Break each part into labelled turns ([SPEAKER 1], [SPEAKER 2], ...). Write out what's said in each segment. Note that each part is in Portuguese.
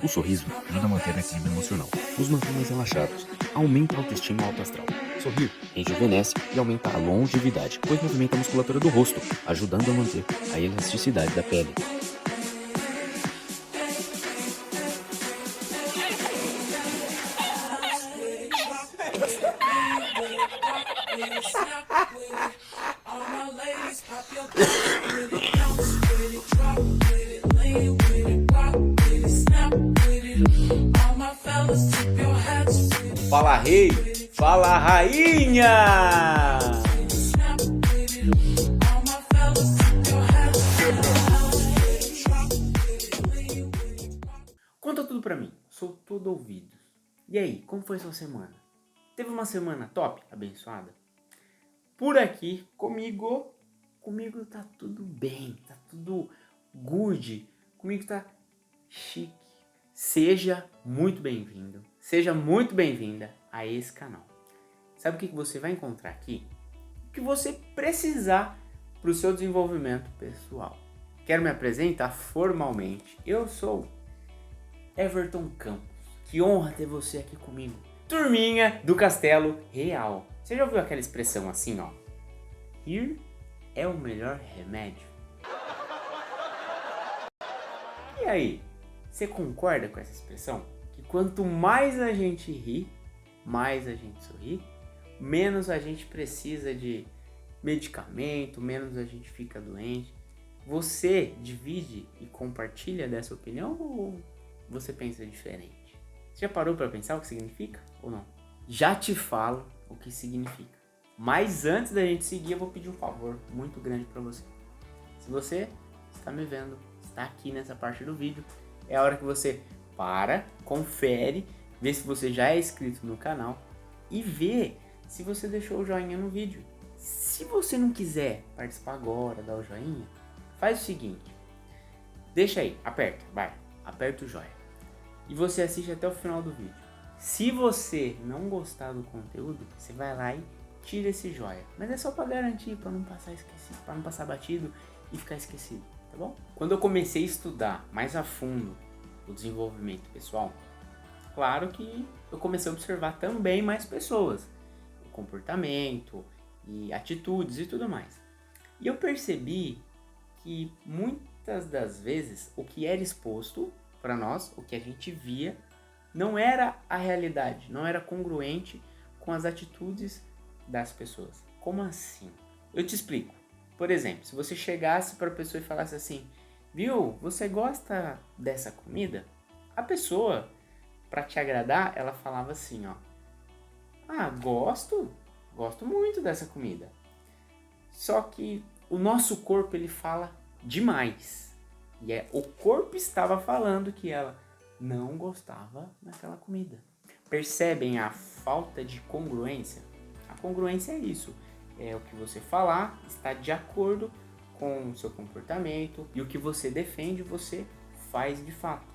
[SPEAKER 1] O sorriso ajuda a manter o equilíbrio emocional, nos mantém mais relaxados, aumenta a autoestima e o alto astral. Sorrir rejuvenesce e aumenta a longevidade, pois movimenta a musculatura do rosto, ajudando a manter a elasticidade da pele.
[SPEAKER 2] Fala rei, fala rainha! Conta tudo pra mim, sou todo ouvidos. E aí, como foi sua semana? Teve uma semana top, abençoada? Por aqui, comigo tá tudo bem, tá tudo good, comigo tá chique. Seja muito bem-vindo, seja muito bem-vinda a esse canal. Sabe o que você vai encontrar aqui? O que você precisar para o seu desenvolvimento pessoal. Quero me apresentar formalmente. Eu sou Everton Campos. Que honra ter você aqui comigo. Turminha do Castelo Real. Você já ouviu aquela expressão assim, ó? Rir é o melhor remédio. E aí? Você concorda com essa expressão? Que quanto mais a gente ri, mais a gente sorri, menos a gente precisa de medicamento, menos a gente fica doente. Você divide e compartilha dessa opinião ou você pensa diferente? Você já parou para pensar o que significa ou não? Já te falo o que significa. Mas antes da gente seguir, eu vou pedir um favor muito grande para você. Se você está me vendo, está aqui nessa parte do vídeo, é a hora que você para, confere, vê se você já é inscrito no canal e vê se você deixou o joinha no vídeo. Se você não quiser participar agora, dar o joinha, faz o seguinte, deixa aí, aperta o joia e você assiste até o final do vídeo. Se você não gostar do conteúdo, você vai lá e tira esse joia, mas é só para garantir, para não passar esquecido, para não passar batido e ficar esquecido. Tá bom? Quando eu comecei a estudar mais a fundo o desenvolvimento pessoal, claro que eu comecei a observar também mais pessoas, o comportamento e atitudes e tudo mais. E eu percebi que muitas das vezes o que era exposto para nós, o que a gente via, não era a realidade, não era congruente com as atitudes das pessoas. Como assim? Eu te explico. Por exemplo, se você chegasse para a pessoa e falasse assim, viu, você gosta dessa comida? A pessoa, para te agradar, ela falava assim, ó, gosto muito dessa comida. Só que o nosso corpo, ele fala demais. E o corpo estava falando que ela não gostava daquela comida. Percebem a falta de congruência? A congruência é isso. É o que você falar está de acordo com o seu comportamento e o que você defende você faz de fato.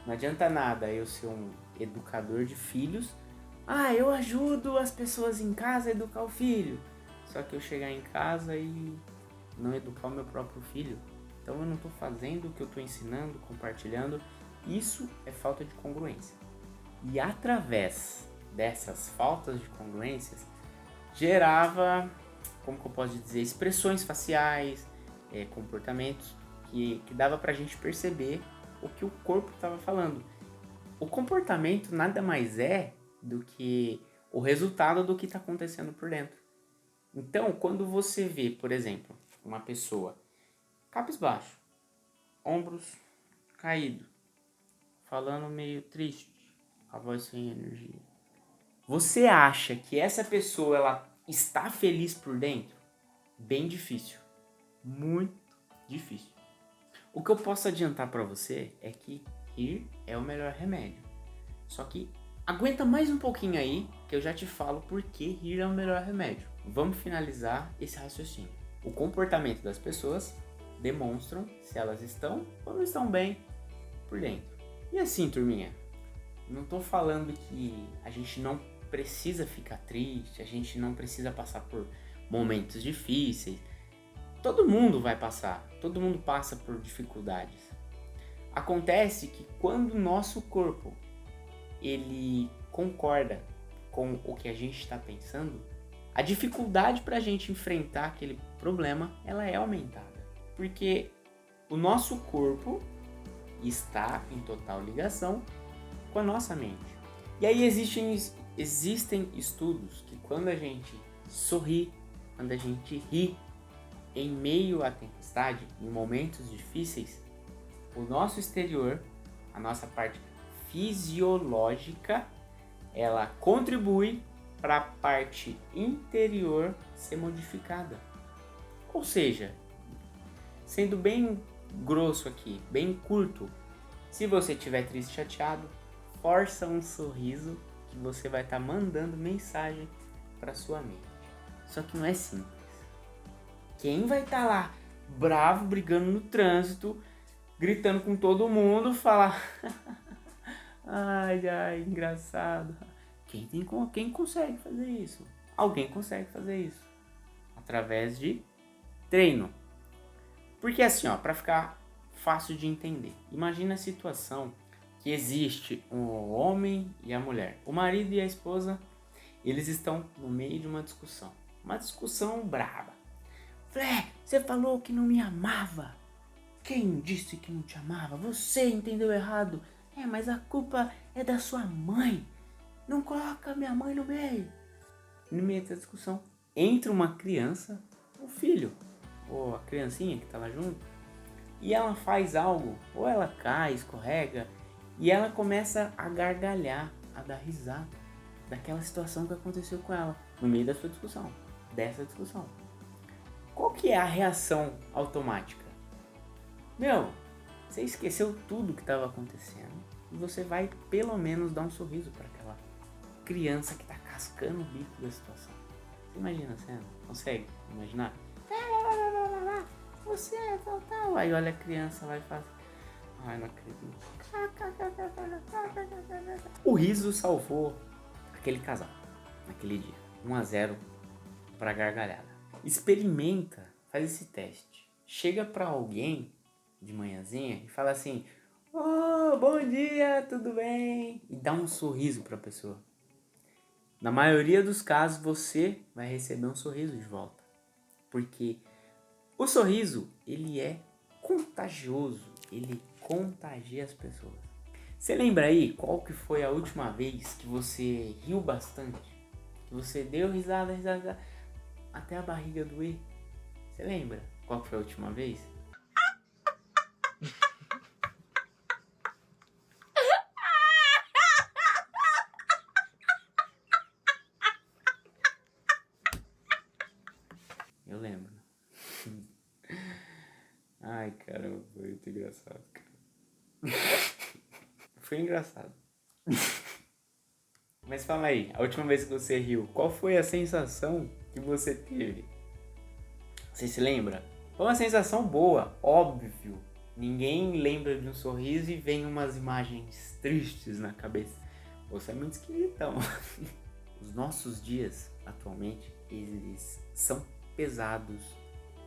[SPEAKER 2] Não adianta nada eu ser um educador de filhos. Eu ajudo as pessoas em casa a educar o filho. Só que eu chegar em casa e não educar o meu próprio filho. Então eu não estou fazendo o que eu estou ensinando, compartilhando. Isso é falta de congruência. E através dessas faltas de congruências, gerava, como que eu posso dizer, expressões faciais, comportamentos que dava pra gente perceber o que o corpo estava falando. O comportamento nada mais é do que o resultado do que está acontecendo por dentro. Então, quando você vê, por exemplo, uma pessoa cabisbaixo, ombros caídos, falando meio triste, a voz sem energia, você acha que essa pessoa ela está feliz por dentro? Bem difícil. Muito difícil. O que eu posso adiantar para você é que rir é o melhor remédio. Só que aguenta mais um pouquinho aí que eu já te falo por que rir é o melhor remédio. Vamos finalizar esse raciocínio. O comportamento das pessoas demonstram se elas estão ou não estão bem por dentro. E assim, turminha, não tô falando que a gente não precisa ficar triste, a gente não precisa passar por momentos difíceis. Todo mundo vai passar, todo mundo passa por dificuldades. Acontece que quando o nosso corpo ele concorda com o que a gente está pensando, a dificuldade para a gente enfrentar aquele problema ela é aumentada. Porque o nosso corpo está em total ligação com a nossa mente. E aí existem estudos que quando a gente sorri, quando a gente ri em meio à tempestade, em momentos difíceis, o nosso exterior, a nossa parte fisiológica, ela contribui para a parte interior ser modificada. Ou seja, sendo bem grosso aqui, bem curto, se você estiver triste, chateado, força um sorriso que você vai estar mandando mensagem para sua mente. Só que não é simples. Quem vai estar lá bravo, brigando no trânsito, gritando com todo mundo, falar ai, engraçado. Quem consegue fazer isso? Alguém consegue fazer isso através de treino. Porque assim, ó, para ficar fácil de entender, imagina a situação que existe o homem e a mulher, o marido e a esposa, eles estão no meio de uma discussão braba. Você falou que não me amava. Quem disse que não te amava? Você entendeu errado. Mas a culpa é da sua mãe. Não coloca minha mãe no meio. No meio dessa discussão, entra uma criança, o filho, ou a criancinha que estava junto, e ela faz algo, ou ela cai, escorrega, e ela começa a gargalhar, a dar risada daquela situação que aconteceu com ela, no meio dessa discussão. Qual que é a reação automática? Você esqueceu tudo que estava acontecendo e você vai pelo menos dar um sorriso para aquela criança que está cascando o bico da situação. Você imagina a cena? Consegue imaginar? Você é tal. Aí olha a criança lá e faz... Ai, não acredito. O riso salvou aquele casal naquele dia. 1-0 para gargalhada. Experimenta, faz esse teste. Chega para alguém de manhãzinha e fala assim: oh, bom dia, tudo bem? E dá um sorriso para a pessoa. Na maioria dos casos você vai receber um sorriso de volta. Porque o sorriso, ele é contagioso, ele contagia as pessoas. Você lembra aí qual que foi a última vez que você riu bastante? Que você deu risada, até a barriga doer? Você lembra qual que foi a última vez? Eu lembro. Ai, caramba, foi muito engraçado, cara. Foi engraçado. Mas fala aí, a última vez que você riu, qual foi a sensação que você teve? Você se lembra? Foi uma sensação boa, óbvio. Ninguém lembra de um sorriso e vem umas imagens tristes na cabeça. Você é muito esquisitão. Os nossos dias, atualmente, eles são pesados,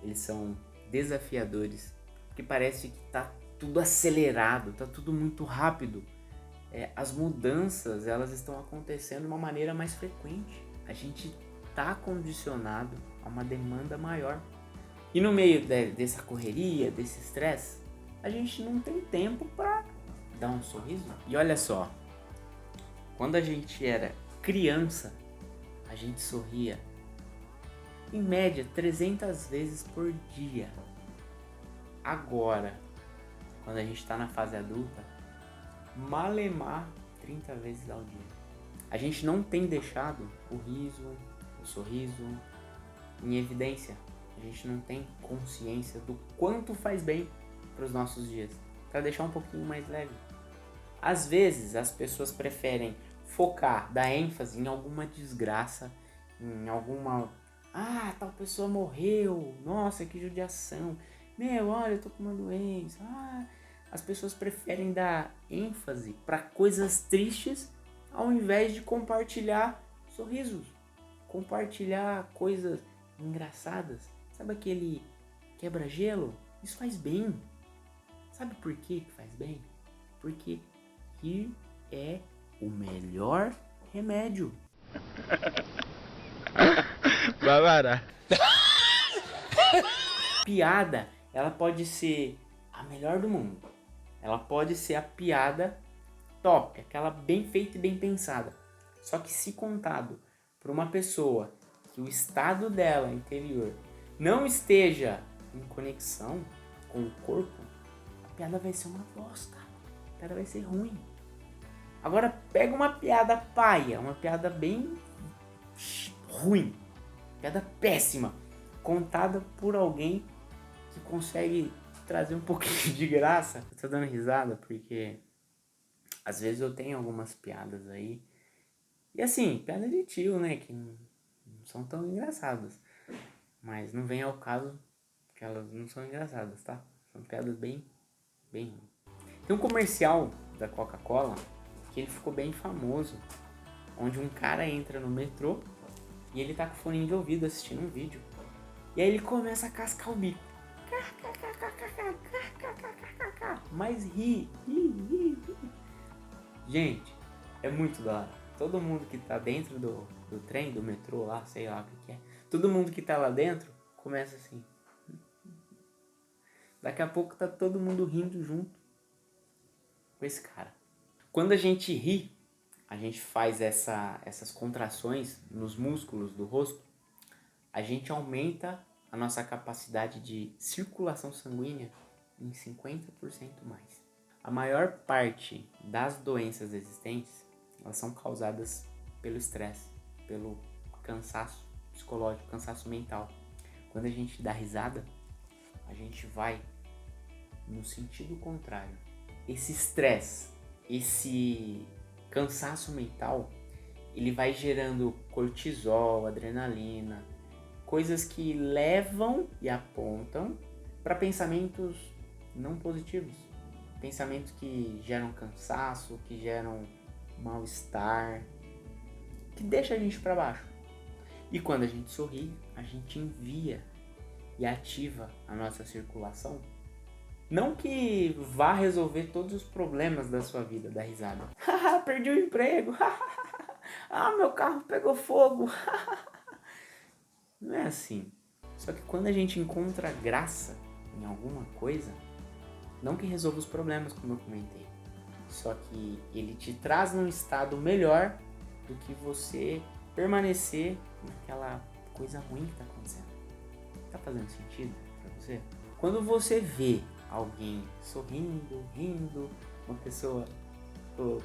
[SPEAKER 2] eles são desafiadores, porque parece que tá tudo acelerado, tá tudo muito rápido. As mudanças, elas estão acontecendo de uma maneira mais frequente. A gente tá condicionado a uma demanda maior. E no meio dessa correria, desse estresse, a gente não tem tempo para dar um sorriso. E olha só, quando a gente era criança, a gente sorria em média 300 vezes por dia. Agora, quando a gente está na fase adulta, malemar 30 vezes ao dia. A gente não tem deixado o riso, o sorriso em evidência. A gente não tem consciência do quanto faz bem para os nossos dias, para deixar um pouquinho mais leve. Às vezes as pessoas preferem focar, dar ênfase em alguma desgraça, em alguma... Ah, tal pessoa morreu, nossa, que judiação. Olha, eu tô com uma doença. As pessoas preferem dar ênfase para coisas tristes ao invés de compartilhar sorrisos, compartilhar coisas engraçadas. Sabe aquele quebra-gelo? Isso faz bem. Sabe por que faz bem? Porque rir é o melhor remédio.
[SPEAKER 3] Babara.
[SPEAKER 2] Piada, ela pode ser a melhor do mundo. Ela pode ser a piada top, aquela bem feita e bem pensada. Só que se contado por uma pessoa que o estado dela interior não esteja em conexão com o corpo, a piada vai ser uma bosta. A piada vai ser ruim. Agora pega uma piada paia, uma piada bem ruim, piada péssima, contada por alguém que consegue trazer um pouquinho de graça. Eu tô dando risada porque às vezes eu tenho algumas piadas aí, e assim, piada de tio, né, que não são tão engraçadas, mas não vem ao caso que elas não são engraçadas, tá? São piadas bem ruins. Tem um comercial da Coca-Cola que ele ficou bem famoso, onde um cara entra no metrô e ele tá com fone de ouvido assistindo um vídeo. E aí ele começa a cascar o bico. Mas ri. Gente, é muito da hora. Todo mundo que tá dentro do trem, do metrô lá, sei lá o que é. Todo mundo que tá lá dentro começa assim. Daqui a pouco tá todo mundo rindo junto com esse cara. Quando a gente ri, a gente faz essas contrações nos músculos do rosto, a gente aumenta a nossa capacidade de circulação sanguínea em 50% mais. A maior parte das doenças existentes, elas são causadas pelo estresse, pelo cansaço psicológico, cansaço mental. Quando a gente dá risada, a gente vai no sentido contrário. Esse estresse, esse cansaço mental, ele vai gerando cortisol, adrenalina, coisas que levam e apontam para pensamentos não positivos. Pensamentos que geram cansaço, que geram mal-estar, que deixa a gente para baixo. E quando a gente sorri, a gente envia e ativa a nossa circulação. Não que vá resolver todos os problemas da sua vida, da risada. Perdi o emprego. Meu carro pegou fogo. Não é assim. Só que quando a gente encontra graça em alguma coisa, não que resolva os problemas, como eu comentei, só que ele te traz num estado melhor do que você permanecer naquela coisa ruim que tá acontecendo. Tá fazendo sentido pra você? Quando você vê alguém sorrindo, rindo, uma pessoa com o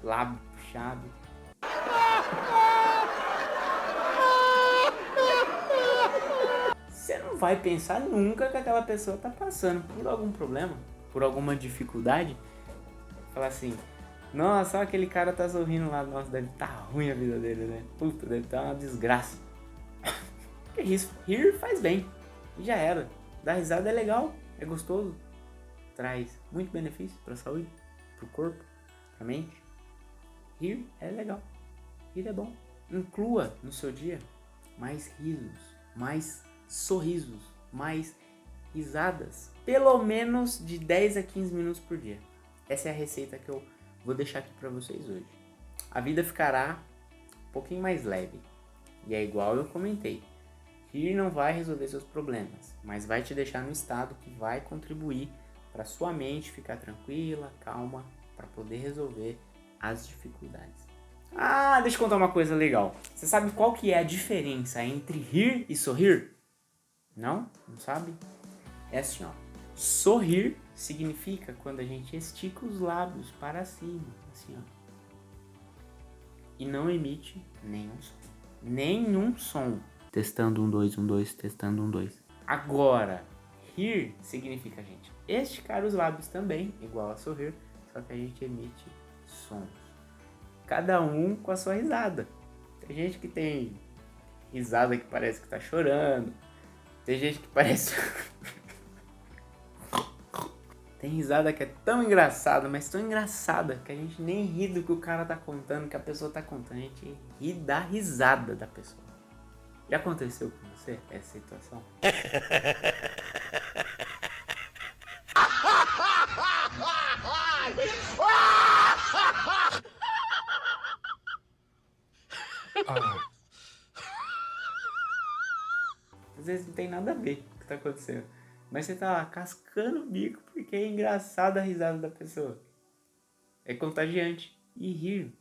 [SPEAKER 2] lábio puxado, você não vai pensar nunca que aquela pessoa tá passando por algum problema, por alguma dificuldade. Falar assim, nossa, aquele cara tá sorrindo lá, nossa, deve tá ruim a vida dele, né? Puta, deve estar uma desgraça. Que isso, rir faz bem, e já era. Dar risada é legal, é gostoso, traz muito benefício pra saúde, pro corpo, pra mente. Rir é legal, rir é bom. Inclua no seu dia mais risos, mais sorrisos, mais risadas, pelo menos de 10 a 15 minutos por dia. Essa é a receita que eu vou deixar aqui para vocês hoje. A vida ficará um pouquinho mais leve. E é igual eu comentei. Rir não vai resolver seus problemas, mas vai te deixar no estado que vai contribuir para sua mente ficar tranquila, calma, para poder resolver as dificuldades. Deixa eu contar uma coisa legal. Você sabe qual que é a diferença entre rir e sorrir? Não? Não sabe? É assim, ó. Sorrir significa quando a gente estica os lábios para cima, assim, ó. E não emite nenhum som. Nenhum som. Testando 1, 2, 1, 2, testando 1, 2. Agora, rir significa a gente esticar os lábios também, igual a sorrir, só que a gente emite sons. Cada um com a sua risada. Tem gente que tem risada que parece que tá chorando. Tem gente que parece... Tem risada que é tão engraçada, mas tão engraçada, que a gente nem ri do que o cara tá contando, que a pessoa tá contando. A gente ri da risada da pessoa. Já aconteceu com você essa situação? Às vezes não tem nada a ver com o que tá acontecendo. Mas você tá lá cascando o bico porque é engraçado a risada da pessoa. É contagiante. E rir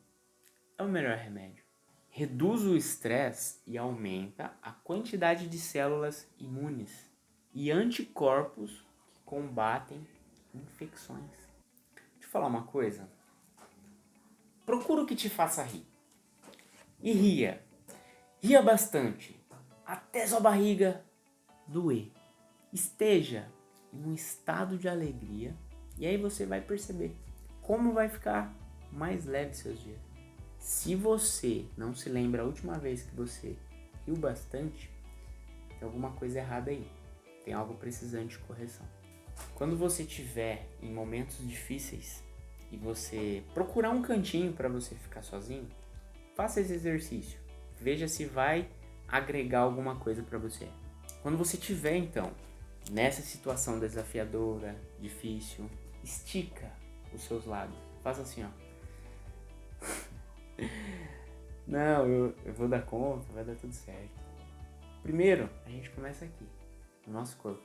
[SPEAKER 2] é o melhor remédio. Reduz o estresse e aumenta a quantidade de células imunes e anticorpos que combatem infecções. Deixa eu falar uma coisa. Procura o que te faça rir. E ria. Ria bastante. Até sua barriga doer. Esteja em um estado de alegria. E aí você vai perceber como vai ficar mais leve seus dias. Se você não se lembra a última vez que você riu bastante, tem alguma coisa errada aí. Tem algo precisando de correção. Quando você estiver em momentos difíceis e você procurar um cantinho para você ficar sozinho, faça esse exercício. Veja se vai agregar alguma coisa para você. Quando você estiver, então, nessa situação desafiadora, difícil, estica os seus lábios. Faça assim, ó. Não, eu vou dar conta, vai dar tudo certo. Primeiro, a gente começa aqui, no nosso corpo.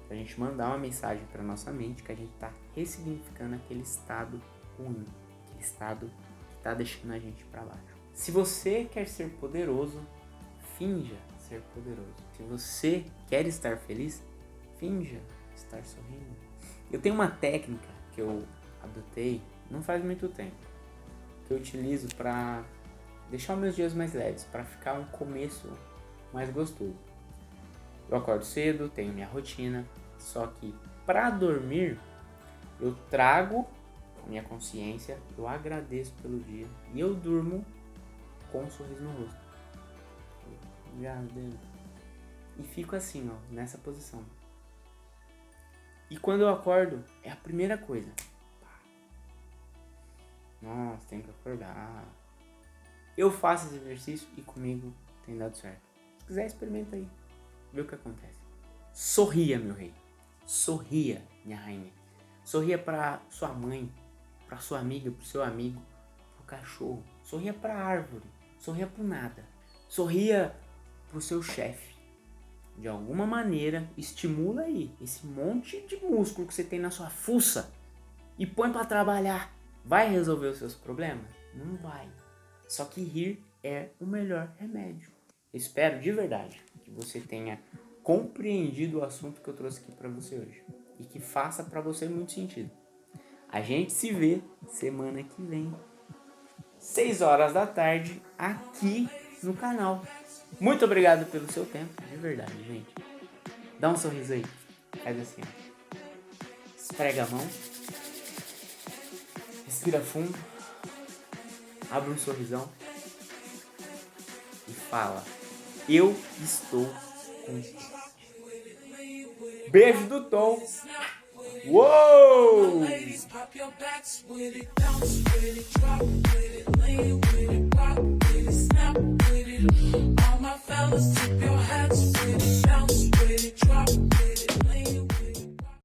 [SPEAKER 2] Pra gente mandar uma mensagem pra nossa mente que a gente tá ressignificando aquele estado ruim, aquele estado que tá deixando a gente pra baixo. Se você quer ser poderoso, finja ser poderoso. Se você quer estar feliz, finja estar sorrindo. Eu tenho uma técnica que eu adotei não faz muito tempo, que eu utilizo para deixar os meus dias mais leves, para ficar um começo mais gostoso. Eu acordo cedo, tenho minha rotina, só que para dormir eu trago a minha consciência, eu agradeço pelo dia e eu durmo com um sorriso no rosto. Obrigado, Deus. E fico assim, ó, nessa posição. E quando eu acordo, é a primeira coisa. Nossa, tem que acordar. Eu faço esse exercício e comigo tem dado certo. Se quiser, experimenta aí. Vê o que acontece. Sorria, meu rei. Sorria, minha rainha. Sorria para sua mãe, para sua amiga, para o seu amigo, para o cachorro. Sorria para a árvore. Sorria para o nada. Sorria para o seu chefe. De alguma maneira, estimula aí esse monte de músculo que você tem na sua fuça e põe para trabalhar. Vai resolver os seus problemas? Não vai. Só que rir é o melhor remédio. Espero de verdade que você tenha compreendido o assunto que eu trouxe aqui para você hoje e que faça para você muito sentido. A gente se vê semana que vem, 6 horas da tarde, aqui no canal. Muito obrigado pelo seu tempo, de verdade, gente. Dá um sorriso aí. Faz assim, ó. Esfrega a mão. Respira fundo. Abre um sorrisão. E fala: eu estou com você. Beijo do Tom. Uou! All my fellas, tip your hats with it, bounce with it, drop.